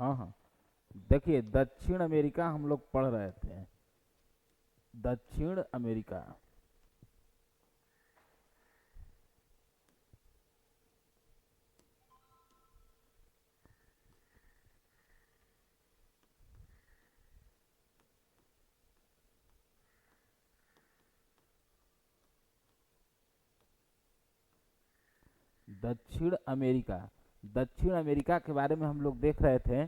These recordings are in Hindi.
हाँ हाँ, देखिए दक्षिण अमेरिका हम लोग पढ़ रहे थे। दक्षिण अमेरिका। दक्षिण अमेरिका। दक्षिण अमेरिका के बारे में हम लोग देख रहे थे।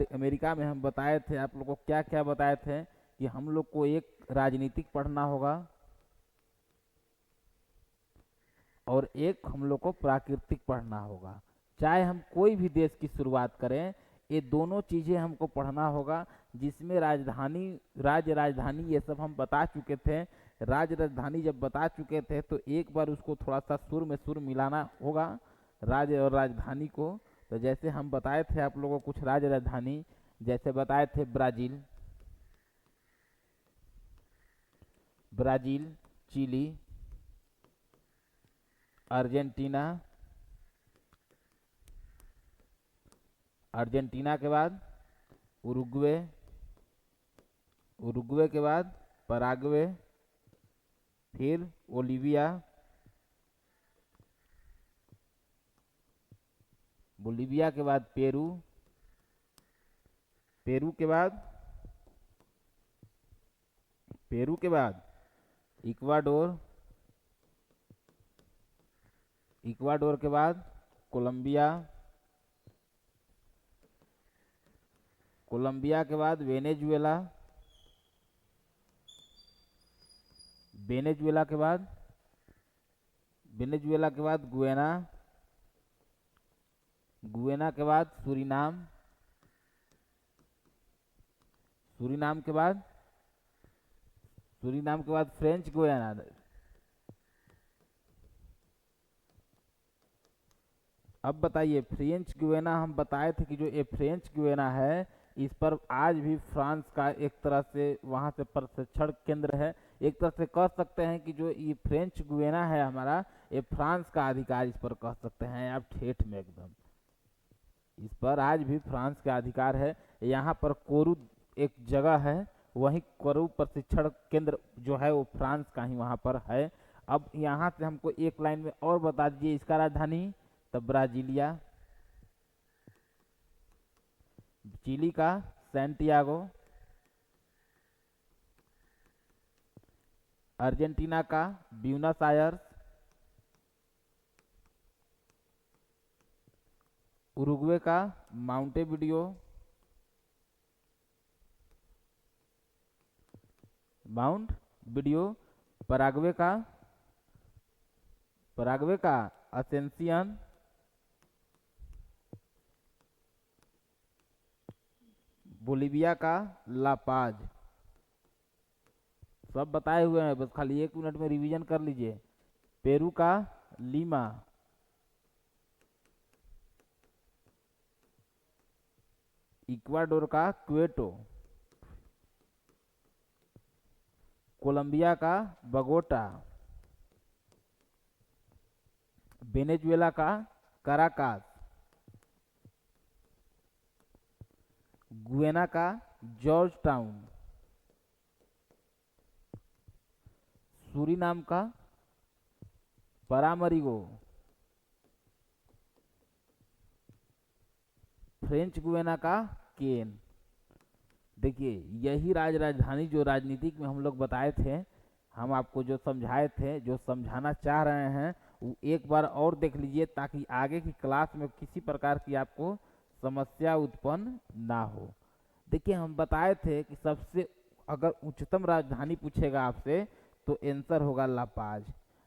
अमेरिका में हम बताए थे आप लोग को, क्या क्या बताए थे कि हम लोग को एक राजनीतिक पढ़ना होगा और एक हम लोग को प्राकृतिक पढ़ना होगा। चाहे हम कोई भी देश की शुरुआत करें, ये दोनों चीज़ें हमको पढ़ना होगा। जिसमें राजधानी, राज्य राजधानी ये सब हम बता चुके थे। राज्य राजधानी जब बता चुके थे तो एक बार उसको थोड़ा सा सुर में सुर मिलाना होगा, राज्य और राजधानी को। तो जैसे हम बताए थे आप लोगों को कुछ राज्य राजधानी, जैसे बताए थे Brazil, Brazil, Chile, Argentina, Argentina के बाद उरुग्वे, उरुग्वे के बाद पराग्वे, फिर बोलीविया, बोलीविया के बाद पेरू, पेरू के बाद, पेरू के बाद इक्वाडोर, इक्वाडोर के बाद कोलंबिया, कोलंबिया के बाद वेनेजुएला, वेनेजुएला के बाद, वेनेजुएला के बाद गुयाना, गुयाना के बाद सूरीनाम, सूरीनाम के बाद, सूरीनाम के बाद फ्रेंच गुयाना। अब बताइए, फ्रेंच गुयाना हम बताए थे कि जो ये फ्रेंच गुयाना है, इस पर आज भी फ्रांस का एक तरह से वहाँ से प्रशिक्षण केंद्र है। एक तरह से कह सकते हैं कि जो ये फ्रेंच गुयाना है हमारा, ये फ्रांस का अधिकार इस पर कह सकते हैं आप ठेठ में एकदम। इस पर आज भी फ्रांस का अधिकार है। यहाँ पर कोरू एक जगह है, वहीं कोरू प्रशिक्षण केंद्र जो है वो फ्रांस का ही वहाँ पर है। अब यहाँ से हमको एक लाइन में और बता दीजिए इसका राजधानी। तब ब्राजीलिया, चिली का सैंटियागो, अर्जेंटीना का ब्यूनस आयर्स, उरुग्वे का माउंटेविडियो, माउंट विडियो, पराग्वे का, पराग्वे का असेंसियन, बोलीविया का लापाज। सब बताए हुए हैं, बस खाली एक मिनट में रिवीजन कर लीजिए। पेरू का लीमा, इक्वाडोर का क्वेटो, कोलंबिया का बगोटा, वेनेजुएला का कराकास, गुयाना का जॉर्ज टाउन, सूरीनाम का परामरिगो, फ्रेंच गुयाना का केन। देखिए यही राजधानी जो राजनीतिक में हम लोग बताए थे, हम आपको जो समझाए थे, जो समझाना चाह रहे हैं, वो एक बार और देख लीजिए ताकि आगे की क्लास में किसी प्रकार की आपको समस्या उत्पन्न ना हो। देखिए हम बताए थे कि सबसे, अगर उच्चतम राजधानी पूछेगा आपसे तो आंसर होगा लापाज।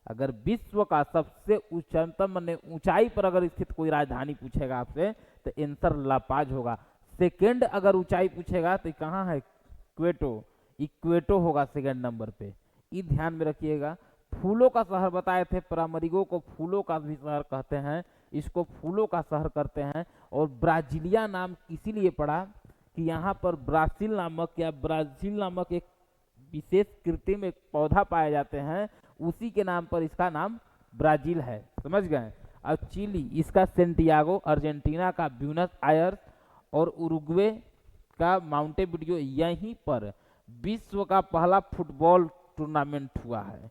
अगर विश्व का सबसे उच्चतम माने ऊंचाई पर अगर स्थित कोई राजधानी पूछेगा आपसे तो आंसर लापाज होगा। सेकेंड अगर ऊंचाई पूछेगा तो कहाँ है, क्वेटो, इक्वेटो होगा सेकेंड नंबर पे। ये ध्यान में रखिएगा। फूलों का शहर बताए थे, परामरिगो को फूलों का भी शहर कहते हैं, इसको फूलों का शहर करते हैं। और ब्राजीलिया नाम इसीलिए पड़ा कि यहाँ पर ब्राजील नामक या ब्राजील नामक एक विशेष कृत्रिम एक पौधा पाए जाते हैं, उसी के नाम पर इसका नाम ब्राजील है। समझ गए। अब चिली, इसका सेंटियागो, अर्जेंटीना का ब्यूनस आयर्स, और उरुग्वे का माउंटेविडियो, यहीं पर विश्व का पहला फुटबॉल टूर्नामेंट हुआ है।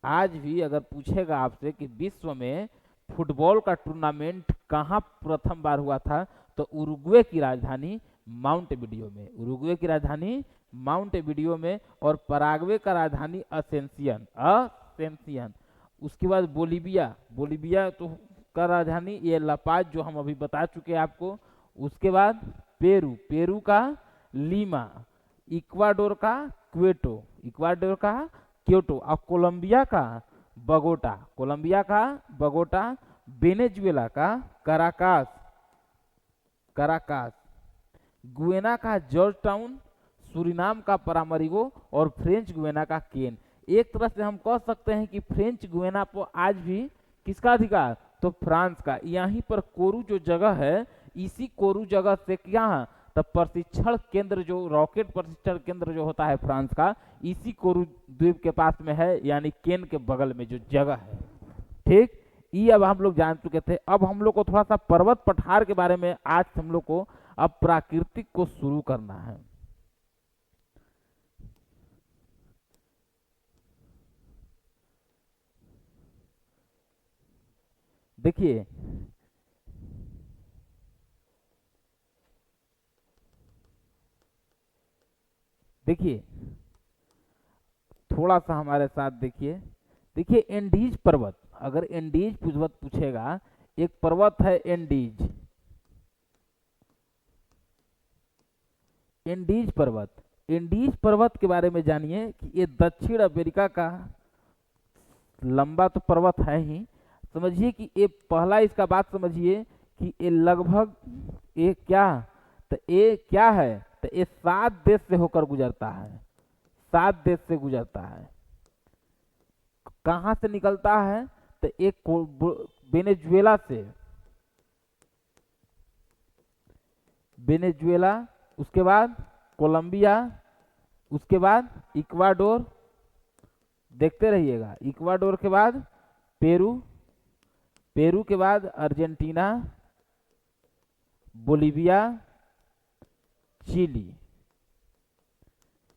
आज भी अगर पूछेगा आपसे कि विश्व में फुटबॉल का टूर्नामेंट कहाँ प्रथम बार हुआ था, तो उरुग्वे की राजधानी माउंटेविडियो में, उरुग्वे की राजधानी माउंटेविडियो में, और पराग्वे का राजधानी असेंसियन, असेंसियन। उसके बाद बोलीविया, बोलीविया तो का राजधानी ये लापाज, जो हम अभी बता चुके हैं आपको। उसके बाद पेरू, पेरू का लीमा, इक्वाडोर का क्वेटो, इक्वाडोर का क्योटो, और कोलंबिया का बगोटा, कोलंबिया का बगोटा, वेनेजुएला का कराकास, कराकास, गुएना का जॉर्ज टाउन, सूरीनाम का परामरिगो, और फ्रेंच गुएना का केन। एक तरह से हम कह सकते हैं कि फ्रेंच गुएना पर आज भी किसका अधिकार, तो फ्रांस का। यहीं पर कोरू जो जगह है, इसी कोरू जगह से क्या है, तब प्रशिक्षण केंद्र, जो रॉकेट प्रशिक्षण केंद्र जो होता है फ्रांस का, इसी कोरू द्वीप के पास में है, यानी केन के बगल में जो जगह है। ठीक, ये अब हम लोग जान चुके थे। अब हम लोग को थोड़ा सा पर्वत पठार के बारे में आज हम लोग को अब प्राकृतिक को शुरू करना है। देखिए देखिए थोड़ा सा हमारे साथ देखिए। देखिए एंडीज पर्वत, अगर एंडीज पर्वत पूछेगा, एक पर्वत है एंडीज, एंडीज पर्वत। एंडीज पर्वत के बारे में जानिए कि ये दक्षिण अमेरिका का लंबा तो पर्वत है ही। समझिए कि ये पहला इसका बात समझिए कि ये लगभग ये क्या, तो ये क्या है, तो ये 7 देश से होकर गुजरता है, 7 देश से गुजरता है। कहाँ से निकलता है, तो एक वेनेजुएला से, वेनेजुएला, उसके बाद कोलंबिया, उसके बाद इक्वाडोर, देखते रहिएगा, इक्वाडोर के बाद पेरू, पेरू के बाद अर्जेंटीना, बोलीविया, चिली।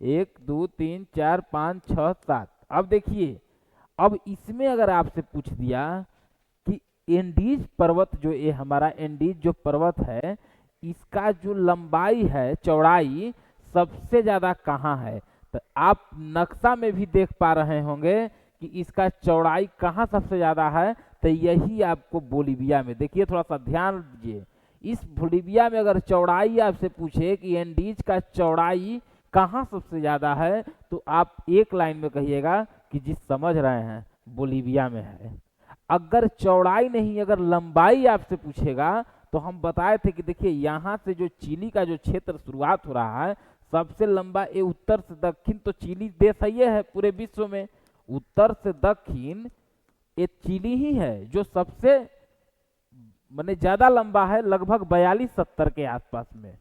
1 2 3 4 5 6 7। अब देखिए, अब इसमें अगर आपसे पूछ दिया कि एंडीज पर्वत, जो ये हमारा एंडीज जो पर्वत है, इसका जो लंबाई है, चौड़ाई सबसे ज्यादा कहाँ है, तो आप नक्शा में भी देख पा रहे होंगे कि इसका चौड़ाई कहाँ सबसे ज्यादा है, तो यही आपको बोलीविया में। देखिए थोड़ा सा ध्यान दीजिए, इस बोलीविया में अगर चौड़ाई आपसे पूछे कि एंडीज का चौड़ाई कहाँ सबसे ज्यादा है, तो आप एक लाइन में कहिएगा कि जिस समझ रहे हैं बोलीविया में है। अगर चौड़ाई नहीं, अगर लंबाई आपसे पूछेगा, तो हम बताए थे कि देखिए यहाँ से जो चिली का जो क्षेत्र शुरुआत हो रहा है, सबसे लंबा ये उत्तर से दक्षिण, तो चिली देश है, ये है पूरे विश्व में उत्तर से दक्षिण ये चिली ही है जो सबसे माने ज्यादा लंबा है, लगभग 42-70 के आसपास में।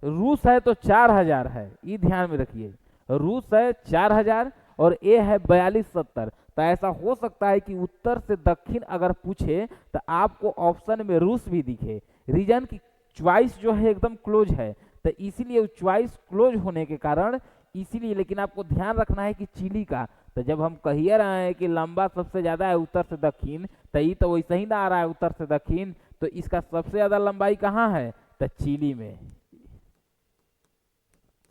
रूस है तो 4000 है, ये ध्यान में रखिए, रूस है 4000 और ये है 42-70। तो ऐसा हो सकता है कि उत्तर से दक्षिण अगर पूछे तो आपको ऑप्शन में रूस भी दिखे। रीजन की चॉइस जो है एकदम क्लोज है, तो इसीलिए चॉइस क्लोज होने के कारण इसीलिए, लेकिन आपको ध्यान रखना है कि चिली का, तो जब हम कहिए रहे हैं कि लंबा सबसे ज्यादा है उत्तर से दक्षिण, तो ये तो वैसे ही ना आ रहा है उत्तर से दक्षिण, तो इसका सबसे ज्यादा लंबाई कहाँ है, तो चिली में।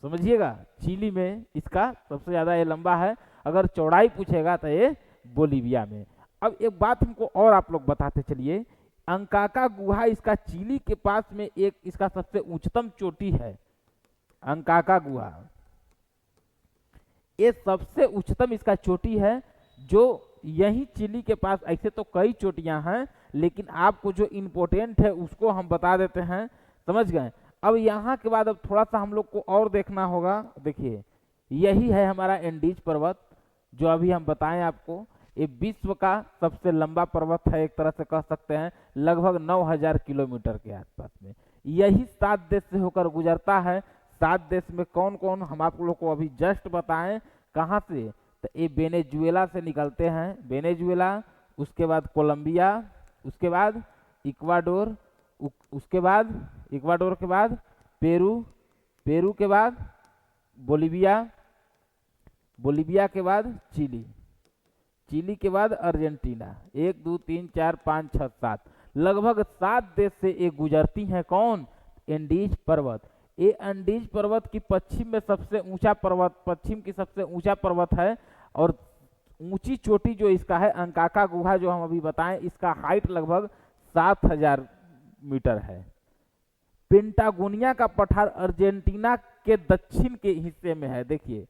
समझिएगा, चिली में इसका सबसे ज्यादा ये लंबा है। अगर चौड़ाई पूछेगा तो ये बोलीविया में। अब एक बात हमको और आप लोग बताते चलिए, अंकाका गुहा इसका चिली के पास में एक इसका सबसे उच्चतम चोटी है, अंकाका गुहा, ये सबसे उच्चतम इसका चोटी है जो यही चिली के पास। ऐसे तो कई चोटियां हैं, लेकिन आपको जो इम्पोर्टेंट है उसको हम बता देते हैं, समझ गए। अब यहाँ के बाद अब थोड़ा सा हम लोग को और देखना होगा। देखिए यही है हमारा एंडीज पर्वत, जो अभी हम बताएं आपको, ये विश्व का सबसे लंबा पर्वत है, एक तरह से कह सकते हैं, लगभग 9000 किलोमीटर के आसपास में। यही 7 देश से होकर गुजरता है। 7 देश में कौन कौन हम आप लोग को अभी जस्ट बताएं, कहाँ से, तो ये वेनेजुएला से निकलते हैं, वेनेजुएला, उसके बाद कोलंबिया, उसके बाद इक्वाडोर, उसके बाद इक्वाडोर के बाद पेरू, पेरू के बाद बोलिविया, बोलिविया के बाद चिली, चिली के बाद अर्जेंटीना। 1 2 3 4 5 6 7, लगभग 7 देश से ये गुजरती हैं। कौन? एंडीज पर्वत। ये एंडीज पर्वत की पश्चिम में सबसे ऊंचा पर्वत, पश्चिम की सबसे ऊंचा पर्वत है। और ऊंची चोटी जो इसका है अंकाका गुहा, जो हम अभी बताएं, इसका हाइट लगभग 7000 मीटर है। पेंटागोनिया का पठार अर्जेंटीना के दक्षिण के हिस्से में है। देखिए,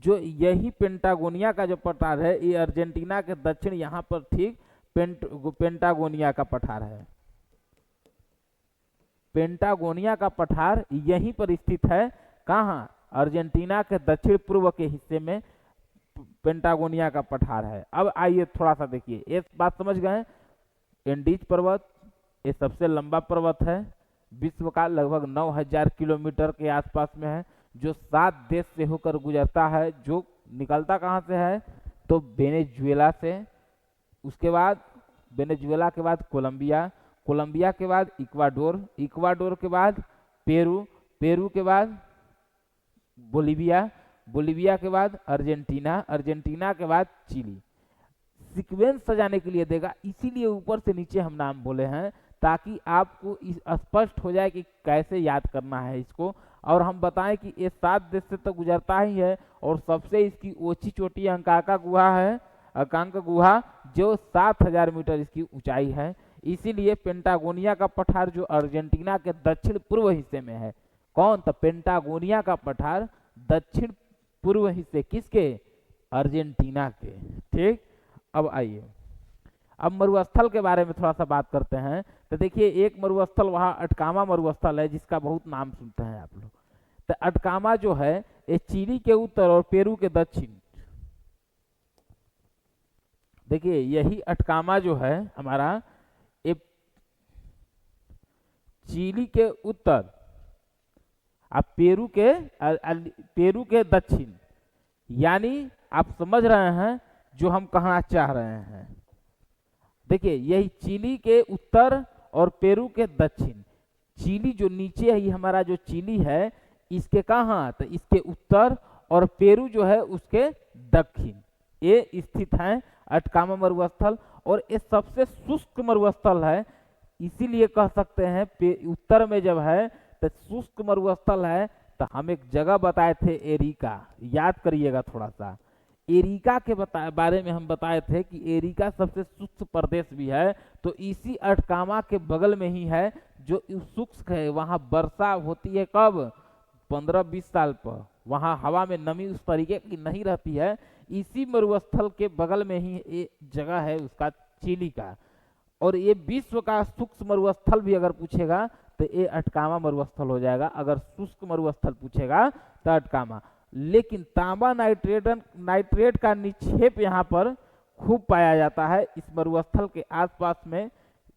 जो यही पेंटागोनिया का जो पठार है ये अर्जेंटीना के दक्षिण, यहाँ पर ठीक पेंटागोनिया का पठार है। पेंटागोनिया का पठार यहीं पर स्थित है। कहाँ? अर्जेंटीना के दक्षिण पूर्व के हिस्से में पेंटागोनिया का पठार है। अब आइए थोड़ा सा देखिए, एक बात समझ गए, एंडीज पर्वत ये सबसे लंबा पर्वत है, विश्व का लगभग 9000 किलोमीटर के आसपास में है, जो 7 देश से होकर गुजरता है। जो निकलता कहाँ से है? तो वेनेजुएला से, उसके बाद वेनेजुएला के बाद कोलंबिया, कोलंबिया के बाद इक्वाडोर, इक्वाडोर के बाद पेरू, पेरू के बाद बोलिविया, बोलिविया के बाद अर्जेंटीना, अर्जेंटीना के बाद चिली। सीक्वेंस सजाने के लिए देगा, इसीलिए ऊपर से नीचे हम नाम बोले हैं, ताकि आपको स्पष्ट हो जाए कि कैसे याद करना है इसको। और हम बताएं कि ये 7 देश से तो गुजरता ही है, और सबसे इसकी ऊंची चोटी अंकाका गुहा है, अंकाका गुहा, जो 7000 मीटर इसकी ऊंचाई है। इसीलिए पेंटागोनिया का पठार जो अर्जेंटीना के दक्षिण पूर्व हिस्से में है। कौन? तो पेंटागोनिया का पठार दक्षिण पूर्व हिस्से किसके? अर्जेंटीना के। ठीक, अब आइए, अब मरुस्थल के बारे में थोड़ा सा बात करते हैं। तो देखिए, एक मरुस्थल वहाँ अटकामा मरुस्थल है, जिसका बहुत नाम सुनते हैं आप लोग। तो अटकामा जो है ये चिली के उत्तर और पेरू के दक्षिण, देखिए यही अटकामा जो है हमारा, ये चिली के उत्तर और पेरू के दक्षिण, यानी आप समझ रहे हैं जो हम कहना चाह रहे हैं। देखिए, यही चिली के उत्तर और पेरू के दक्षिण, चिली जो नीचे है, ये हमारा जो चिली है, इसके कहाँ? तो इसके उत्तर, और पेरू जो है उसके दक्षिण, ये स्थित है अटकामा मरुस्थल। और ये सबसे शुष्क मरुस्थल है, इसीलिए कह सकते हैं उत्तर में जब है तो शुष्क मरुस्थल है। तो हम एक जगह बताए थे एरिका, याद करिएगा थोड़ा सा। एरिका के बारे में हम बताए थे कि एरिका सबसे शुष्क प्रदेश भी है, तो इसी अटकामा के बगल में ही है जो शुष्क है। वहाँ वर्षा होती है कब? 15-20 साल पर। वहाँ हवा में नमी उस तरीके की नहीं रहती है। इसी मरुस्थल के बगल में ही ये जगह है उसका, चिली का। और ये विश्व का शुष्क मरुस्थल भी अगर पूछेगा तो ये अटकामा मरुस्थल हो जाएगा। अगर शुष्क मरुस्थल पूछेगा तो अटकामा। लेकिन तांबा नाइट्रेट का निक्षेप यहाँ पर खूब पाया जाता है इस मरुस्थल के आसपास में।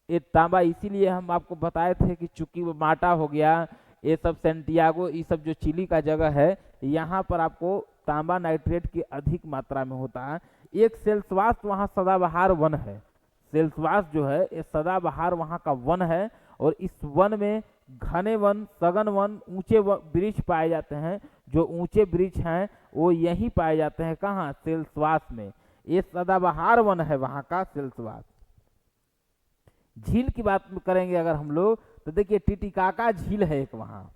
ये तांबा इसीलिए हम आपको बताए थे कि चूंकि माटा हो गया, ये सब सेंटियागो, ये सब जो चिली का जगह है, यहाँ पर आपको तांबा नाइट्रेट की अधिक मात्रा में होता है। एक सेल्सवास वहाँ सदाबहार वन है, सेल्सवास जो है ये सदाबहार वहाँ का वन है। और इस वन में घने वन, सघन वन, ऊंचे वृक्ष पाए जाते हैं। जो ऊंचे वृक्ष हैं वो यहीं पाए जाते हैं। कहाँ? सेल्सवास में। ये सदाबहार वन है वहाँ का सेल्सवास। झील की बात करेंगे अगर हम लोग, तो देखिए टिटिकाका झील है एक वहाँ।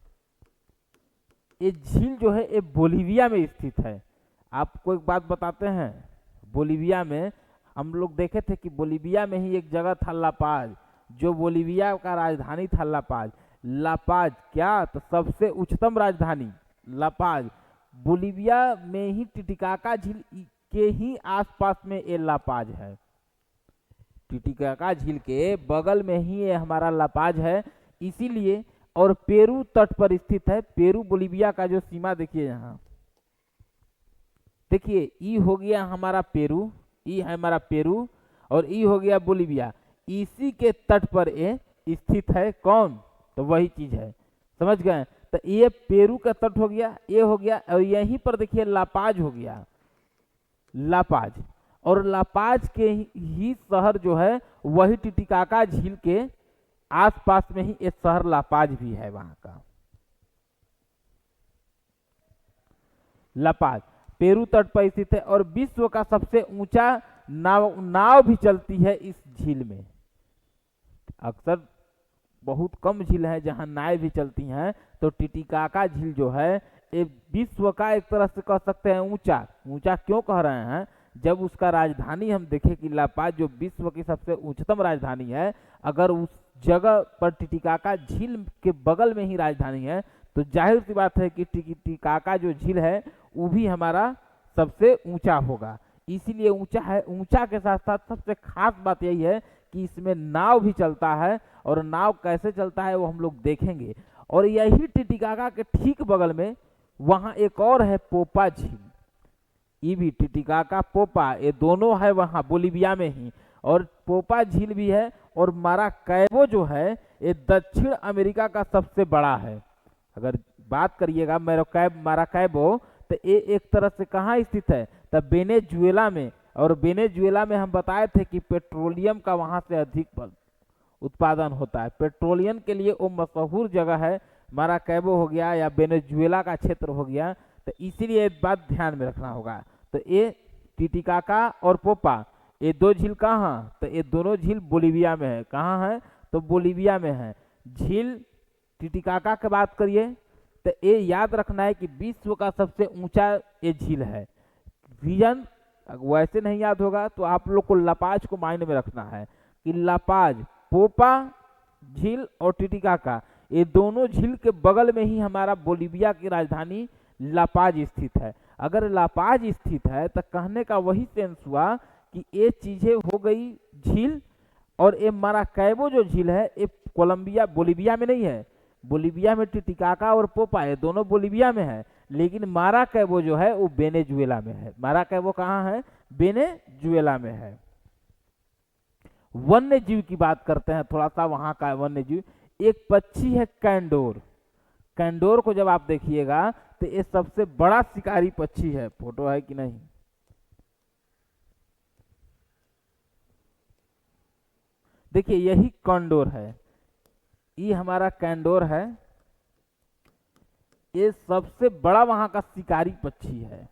ये झील जो है ये बोलिविया में स्थित है। आपको एक बात बताते हैं, बोलिविया में हम लोग देखे थे कि बोलिविया में ही एक जगह था लापाज, जो बोलिविया का राजधानी था लापाज। लापाज क्या? तो सबसे उच्चतम राजधानी लापाज। बोलिविया में ही टिटिकाका झील के ही आसपास में ये लापाज है। टिटिकाका झील के बगल में ही ये हमारा लापाज है, इसीलिए। और पेरू तट पर स्थित है। पेरू बोलिविया का जो सीमा देखिए यहाँ, देखिए ई हो गया हमारा पेरू, ई है हमारा पेरू, और ई हो गया बोलिविया। इसी के तट पर ये स्थित है। कौन? तो वही चीज है, समझ गए। तो ये पेरू का तट हो गया, ये हो गया, और यहीं पर देखिए लापाज हो गया, लापाज। और लापाज के ही शहर जो है वही टिटिकाका झील के आसपास में ही एक शहर लापाज भी है वहां का। लापाज पेरू तट पर स्थित है और विश्व का सबसे ऊंचा नाव भी चलती है इस झील में। अक्सर बहुत कम झील है जहां नाव भी चलती हैं, तो टिटिकाका झील जो है ये विश्व का एक तरह से कह सकते हैं ऊंचा। ऊंचा क्यों कह रहे हैं, जब उसका राजधानी हम देखें कि लापाज जो विश्व की सबसे उच्चतम राजधानी है, अगर उस जगह पर टिटिकाका झील के बगल में ही राजधानी है, तो जाहिर सी बात है कि टिटिकाका जो झील है वो भी हमारा सबसे ऊंचा होगा। इसीलिए ऊंचा है। ऊंचा के साथ साथ सबसे खास बात यही है कि इसमें नाव भी चलता है, और नाव कैसे चलता है वो हम लोग देखेंगे। और यही टिटिकाका के ठीक बगल में वहां एक और है पोपा झील। ये भी टिटिकाका पोपा ये दोनों है वहां बोलिविया में ही, और पोपा झील भी है। और माराकैबो जो है ये दक्षिण अमेरिका का सबसे बड़ा है। अगर बात करिएगा माराकैबो, तो ये एक तरह से कहाँ स्थित है, तो वेनेजुएला में। और वेनेजुएला में हम बताए थे कि पेट्रोलियम का वहां से अधिक उत्पादन होता है। पेट्रोलियम के लिए वो मशहूर जगह है, माराकैबो हो गया या वेनेजुएला का क्षेत्र हो गया। तो इसीलिए एक बात ध्यान में रखना होगा। तो ये टिटिकाका और पोपा ये दो झील कहाँ, तो ये दोनों झील बोलिविया में है। कहाँ है, तो बोलिविया में है। झील टिटिकाका की बात करिए तो ये याद रखना है कि विश्व का सबसे ऊंचा ये झील है। रीजन वैसे नहीं याद होगा तो आप लोग को लापाज को माइंड में रखना है कि लापाज, पोपा झील और टिटिकाका ये दोनों झील के बगल में ही हमारा बोलिविया की राजधानी लापाज स्थित है। अगर लापाज स्थित है तो कहने का वही सेंस हुआ कि ये चीजें हो गई झील, और ये माराकैबो जो झील है ये कोलंबिया बोलिविया में नहीं है। बोलिविया में टिटिकाका और पोपा ये दोनों बोलिविया में है, लेकिन माराकैबो जो है वो वेनेजुएला में है। माराकैबो कहाँ है, वेनेजुएला में है। वन्य जीव की बात करते हैं थोड़ा सा वहां का वन्य जीव। एक पक्षी है कैंडोर। कैंडोर को जब आप देखिएगा तो ये सबसे बड़ा शिकारी पक्षी है। फोटो है कि नहीं, देखिए यही कैंडोर है, ये हमारा कैंडोर है। ये सबसे बड़ा वहां का शिकारी पक्षी है।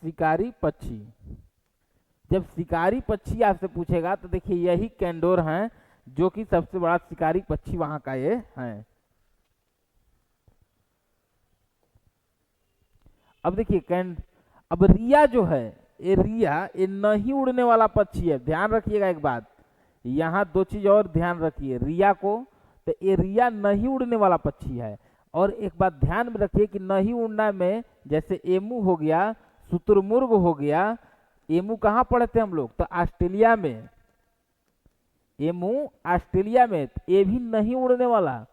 शिकारी पक्षी, जब शिकारी पक्षी आपसे पूछेगा तो देखिए यही कैंडोर हैं जो कि सबसे बड़ा शिकारी पक्षी वहां का ये है। अब देखिए अब रिया जो है ये रिया ये नहीं उड़ने वाला पक्षी है। ध्यान रखिएगा एक बात, यहाँ दो चीज और ध्यान रखिए रिया को, तो ये रिया नहीं उड़ने वाला पक्षी है। और एक बात ध्यान में रखिए कि नहीं उड़ना में जैसे एमू हो गया, शुतुरमुर्ग हो गया। एमू कहाँ पढ़े थे हम लोग, तो ऑस्ट्रेलिया में। एमू ऑस्ट्रेलिया में, ये भी नहीं उड़ने वाला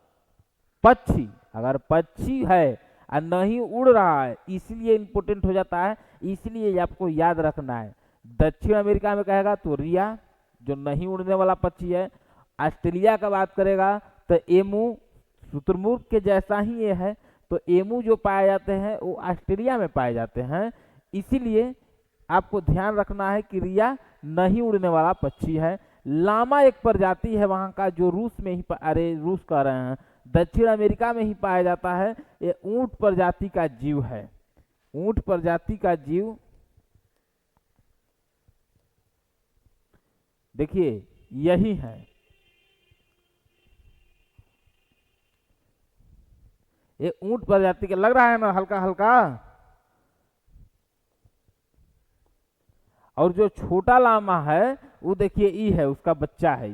पक्षी। अगर पक्षी है और नहीं उड़ रहा है इसलिए इंपोर्टेंट हो जाता है, इसलिए आपको याद रखना है। दक्षिण अमेरिका में कहेगा तो रिया जो नहीं उड़ने वाला पक्षी है। ऑस्ट्रेलिया का बात करेगा तो एमू शुतुरमुर्ग के जैसा ही ये है। तो एमू जो पाए जाते हैं वो ऑस्ट्रेलिया में पाए जाते हैं। इसीलिए आपको ध्यान रखना है कि रिया नहीं उड़ने वाला पक्षी है। लामा एक प्रजाति है वहाँ का जो रूस में ही रूस कह रहे हैं, दक्षिण अमेरिका में ही पाया जाता है। ये ऊंट प्रजाति का जीव है। ऊंट प्रजाति का जीव देखिए यही है। ये ऊंट प्रजाति का लग रहा है ना हल्का हल्का। और जो छोटा लामा है वो देखिए ई है, उसका बच्चा है।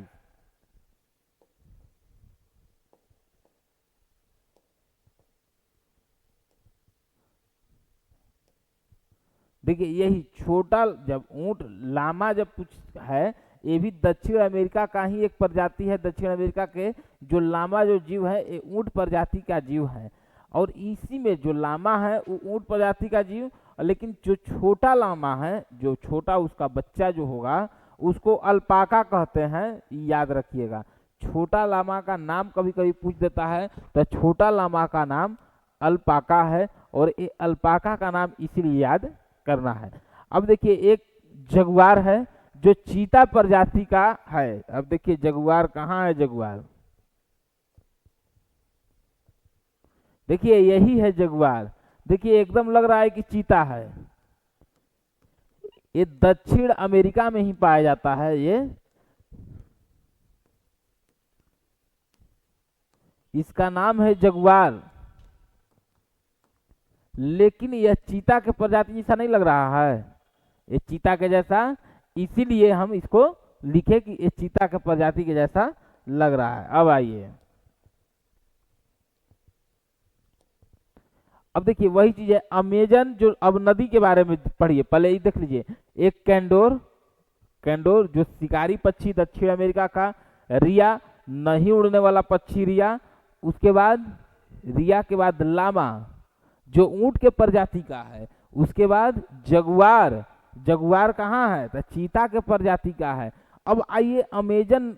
देखिए यही छोटा, जब ऊंट लामा जब कुछ है, ये भी दक्षिण अमेरिका का ही एक प्रजाति है। दक्षिण अमेरिका के जो लामा जो जीव है ये ऊंट प्रजाति का जीव है। और इसी में जो लामा है वो ऊंट प्रजाति का जीव, लेकिन जो छोटा लामा है, जो छोटा उसका बच्चा जो होगा उसको अल्पाका कहते हैं, याद रखिएगा। छोटा लामा का नाम कभी कभी पूछ देता है, तो छोटा लामा का नाम अल्पाका है। और ये अल्पाका का नाम इसीलिए याद करना है। अब देखिए एक जगुआर है जो चीता प्रजाति का है। अब देखिए जगुआर कहाँ है, जगुआर देखिए यही है जगुआर। देखिए एकदम लग रहा है कि चीता है। ये दक्षिण अमेरिका में ही पाया जाता है ये। इसका नाम है जगुआर, लेकिन यह चीता के प्रजाति जैसा नहीं लग रहा है, ये चीता के जैसा, इसीलिए हम इसको लिखे कि ये चीता के प्रजाति के जैसा लग रहा है। अब आइए, अब देखिए वही चीज है अमेजन, जो अब नदी के बारे में पढ़िए, पहले ये देख लीजिए। एक कैंडोर, कैंडोर जो शिकारी पक्षी दक्षिण अमेरिका का, रिया नहीं उड़ने वाला पक्षी रिया, उसके बाद रिया के बाद लामा जो ऊंट के प्रजाति का है, उसके बाद जगुआर, जगुआर कहाँ है तो चीता के प्रजाति का है। अब आइए अमेजन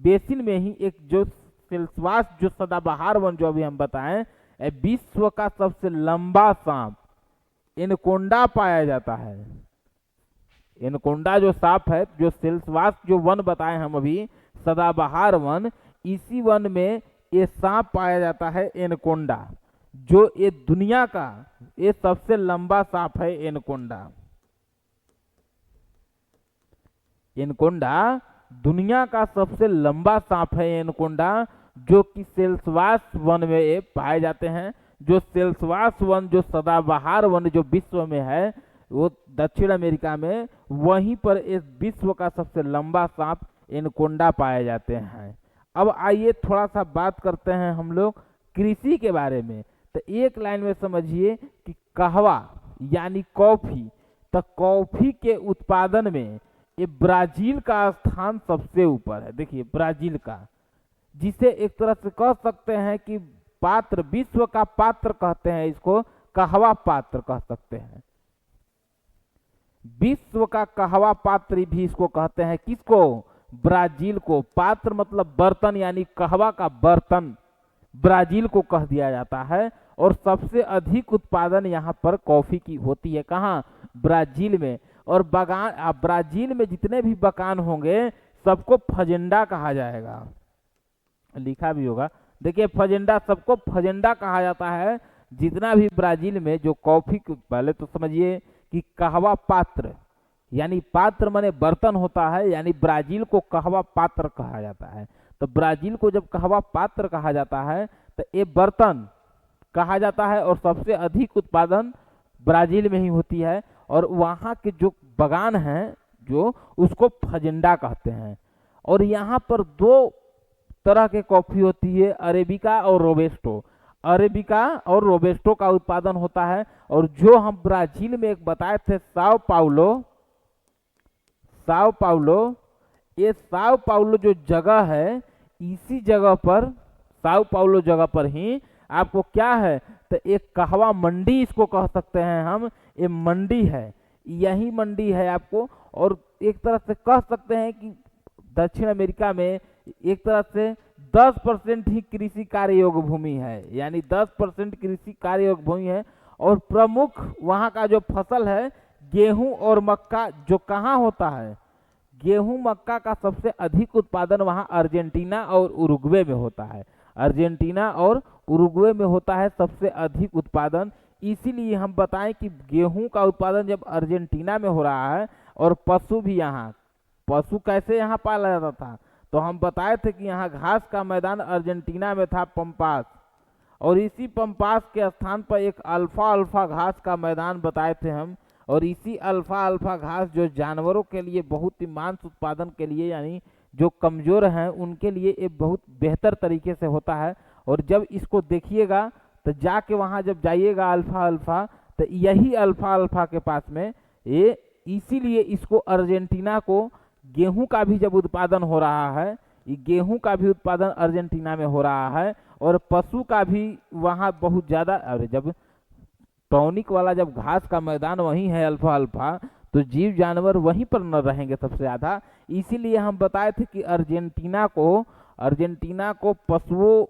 बेसिन में ही एक जो सेल्सवास जो सदाबहार वन जो अभी हम बताएं, विश्व का सबसे लंबा सांप एनकोंडा पाया जाता है। एनकोंडा जो सांप है, जो सेल्सवास जो वन बताए हम अभी सदाबहार वन, इसी वन में ये सांप पाया जाता है एनकोंडा, जो ये दुनिया का ये सबसे लंबा सांप है एनकोंडा। एनकोंडा दुनिया का सबसे लंबा सांप है एनकोंडा, जो कि सेल्सवास वन में ये पाए जाते हैं। जो सेल्सवास वन जो सदाबहार वन जो विश्व में है वो दक्षिण अमेरिका में, वहीं पर इस विश्व का सबसे लंबा सांप एनकोंडा पाए जाते हैं। अब आइए थोड़ा सा बात करते हैं हम लोग कृषि के बारे में। तो एक लाइन में समझिए कि कहवा यानी कॉफी, तो कॉफी के उत्पादन में ये ब्राजील का स्थान सबसे ऊपर है। देखिए ब्राजील का, जिसे एक तरह से कह सकते हैं कि पात्र, विश्व का पात्र कहते हैं इसको, कहवा पात्र कह सकते हैं। विश्व का कहवा पात्र भी इसको कहते हैं, किसको, ब्राजील को। पात्र मतलब बर्तन, यानी कहवा का बर्तन ब्राजील को कह दिया जाता है। और सबसे अधिक उत्पादन यहाँ पर कॉफी की होती है, कहाँ, ब्राजील में। और बगान, ब्राजील में जितने भी बगान होंगे सबको फजेंडा कहा जाएगा, लिखा भी होगा। देखिए फजेंडा, सबको फजेंडा कहा जाता है जितना भी ब्राजील में जो कॉफी, पहले तो समझिए कि कहवा पात्र, यानी पात्र माने बर्तन होता है, यानी ब्राजील को कहवा पात्र कहा जाता है। तो ब्राजील को जब कहवा पात्र कहा जाता है तो ये बर्तन कहा जाता है, और सबसे अधिक उत्पादन ब्राजील में ही होती है। और वहाँ के जो बगान हैं जो, उसको फजेंडा कहते हैं। और यहाँ पर दो तरह के कॉफी होती है, अरेबिका और रोबेस्टो। अरेबिका और रोबेस्टो का उत्पादन होता है। और जो हम ब्राजील में एक बताए थे साओ पाउलो, साओ पाउलो, ये साओ पाउलो जो जगह है, इसी जगह पर, साओ पाउलो जगह पर ही आपको क्या है तो एक कहवा मंडी इसको कह सकते हैं हम, ये मंडी है, यही मंडी है आपको। और एक तरह से कह सकते हैं कि दक्षिण अमेरिका में एक तरह से 10% ही कृषि कार्य योग्य भूमि है, यानी 10% कृषि कार्य योग्य भूमि है। और प्रमुख वहाँ का जो फसल है गेहूं और मक्का, जो कहाँ होता है, गेहूं मक्का का सबसे अधिक उत्पादन वहाँ अर्जेंटीना और उरुग्वे में होता है। अर्जेंटीना और उरुग्वे में होता है सबसे अधिक उत्पादन। इसीलिए हम बताएं कि गेहूं का उत्पादन जब अर्जेंटीना में हो रहा है, और पशु भी यहाँ, पशु कैसे यहाँ पाला जाता था, तो हम बताए थे कि यहाँ घास का मैदान अर्जेंटीना में था, पंपास, और इसी पंपास के स्थान पर एक अल्फा अल्फा घास का मैदान बताए थे हम। और इसी अल्फा अल्फा घास जो जानवरों के लिए बहुत ही मांस उत्पादन के लिए, यानी जो कमजोर हैं उनके लिए ये बहुत बेहतर तरीके से होता है। और जब इसको देखिएगा तो जाके वहाँ जब जाइएगा अल्फा अल्फा, तो यही अल्फा अल्फा के पास में ये, इसीलिए इसको अर्जेंटीना को गेहूं का भी जब उत्पादन हो रहा है, ये गेहूं का भी उत्पादन अर्जेंटीना में हो रहा है, और पशु का भी वहाँ बहुत ज़्यादा। और जब टॉनिक वाला जब घास का मैदान वहीं है अल्फा अल्फा, तो जीव जानवर वहीं पर न रहेंगे सबसे ज़्यादा। इसीलिए हम बताए थे कि अर्जेंटीना को पशुओं,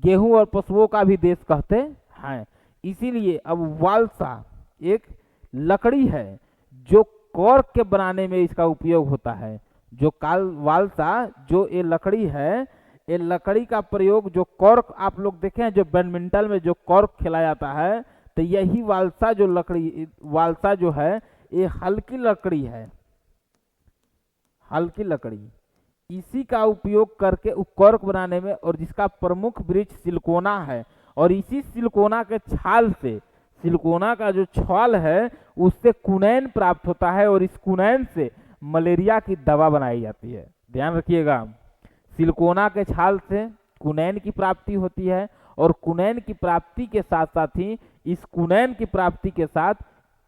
गेहूं और पशुओं का भी देश कहते हैं। इसीलिए अब वालसा, एक लकड़ी है जो कॉर्क के बनाने में इसका उपयोग होता है। जो वालसा जो ये लकड़ी है, ये लकड़ी का प्रयोग जो कॉर्क आप लोग देखे हैं, जो बैडमिंटन में जो कॉर्क खेला जाता है, तो यही वालसा जो है ये हल्की लकड़ी है, हल्की लकड़ी। इसी का उपयोग करके कॉर्क बनाने में, और जिसका प्रमुख वृक्ष सिलिकोना है, और इसी सिलिकोना के छाल से, सिलिकोना का जो छाल है उससे कुनैन प्राप्त होता है, और इस कुनैन से मलेरिया की दवा बनाई जाती है। ध्यान रखिएगा, सिलिकोना के छाल से कुनैन की प्राप्ति होती है, और कुनैन की प्राप्ति के साथ साथ ही इस कुनैन की प्राप्ति के साथ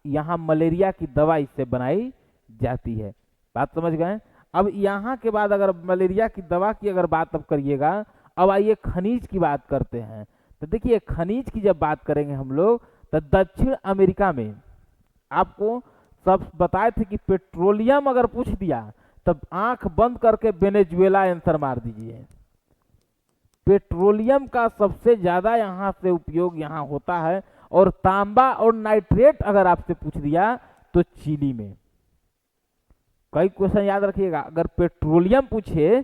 यहाँ मलेरिया की दवा इससे बनाई जाती है। बात समझ गए। अब यहाँ के बाद अगर मलेरिया की दवा की अगर बात अब करिएगा, अब आइए खनिज की बात करते हैं। तो देखिए खनिज की जब बात करेंगे हम लोग, तो दक्षिण अमेरिका में आपको सब बताए थे कि पेट्रोलियम अगर पूछ दिया तब आंख बंद करके वेनेजुएला आंसर मार दीजिए। पेट्रोलियम का सबसे ज्यादा यहाँ से उपयोग यहाँ होता है, और तांबा और नाइट्रेट अगर आपसे पूछ दिया तो चिली में। कई क्वेश्चन याद रखिएगा, अगर पेट्रोलियम पूछे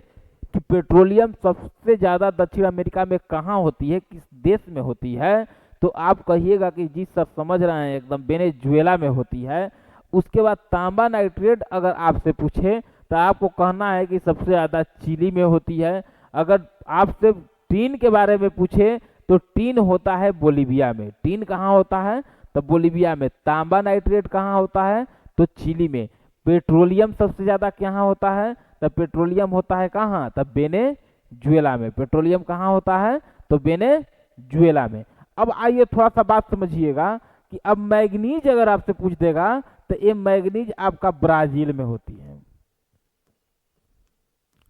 कि पेट्रोलियम सबसे ज्यादा दक्षिण अमेरिका में कहाँ होती है, किस देश में होती है, तो आप कहिएगा कि जी सब समझ रहे हैं एकदम वेनेजुएला में होती है। उसके बाद तांबा नाइट्रेट अगर आपसे पूछे तो आपको कहना है कि सबसे ज्यादा चिली में होती है। अगर आपसे टीन के बारे में पूछे तो टीन होता है बोलीविया में। टीन कहाँ होता है? तो बोलीविया में। तांबा नाइट्रेट कहाँ होता है? तो चिली में। पेट्रोलियम सबसे ज्यादा कहाँ होता है? तो पेट्रोलियम होता है कहाँ? तो वेनेजुएला में। पेट्रोलियम कहाँ होता है? तो वेनेजुएला में। अब आइए थोड़ा सा बात समझिएगा कि अब मैग्नीज अगर आपसे पूछ देगा तो ये मैग्नीज आपका ब्राजील में होती है।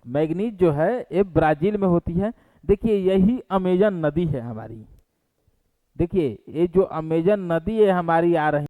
मैग्नीज जो है ये ब्राजील में होती है। देखिए यही अमेजन नदी है हमारी। देखिए ये जो अमेजन नदी है हमारी आ रही